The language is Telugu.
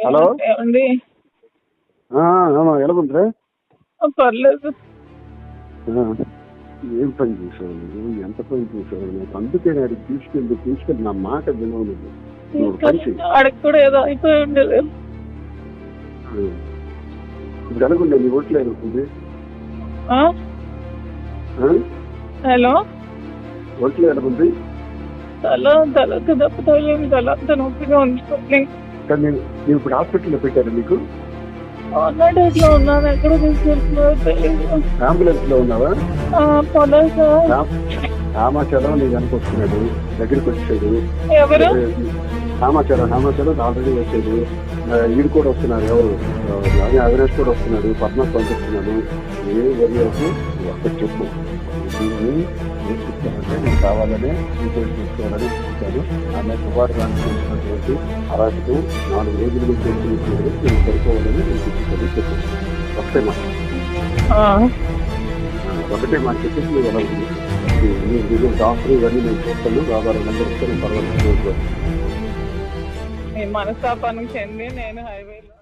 హలో ఏమండి? ఎలాగుందిరా? పర్లేదు. ఏం పని చేసావు నువ్వు? ఎంత పని చేసావు? నాకు అందుకే నేను తీసుకెళ్ళి నా మాట వినవు నువ్వు పని చేయి. ఆడికి కూడా ఏదో అయిపోయి ఉండేది. ఇప్పుడు ఎలాగుండే నీ ఓట్లు ఎలాగుంది? హలో, ఓట్లు ఎలాగుంది? తలకు దెబ్బ తగిలింది. తల అంత నొప్పిగా ఉంది. కానీ నేను ఇప్పుడు హాస్పిటల్లో పెట్టాను నీకు. డేట్ లో ఉన్నాను. ఎక్కడ తీసుకెళ్తున్నారో తెలియదు. అంబులెన్స్ లో ఉన్నావా? పొలాసా రామాచలం నీ వెనక వస్తున్నాడు, దగ్గరికి వచ్చాడు. ఎవరు? రామాచలం ఆల్రెడీ వచ్చాడు. వీడు కూడా వస్తున్నారు. ఎవరు? అవినాష్ కూడా వస్తున్నాడు. పద్మాస్ పంపిస్తున్నాడు. ఏ వరకు ఒక్కటి చెప్పు. దీన్ని ఏం చెప్తానంటే నేను కావాలనే డీటెయిల్స్ తీసుకోవాలని చెప్తాను. ఆమె దుబాటు రానిటువంటి అరాజకం 4 రోజుల నుంచి వచ్చినప్పుడు నేను సరిపోవాలని నేను చెప్తాను. చెప్పాను ఒకటే మాట చెప్పేసి నువ్వు ఎలా ఉంది? నేను డాక్టర్ ఇవన్నీ నేను చూస్తాను. బాబాలు నెంబర్ ఇస్తే నేను పర్వాలేదు. మనస్తాపానికి చెంది నేను హైవేలో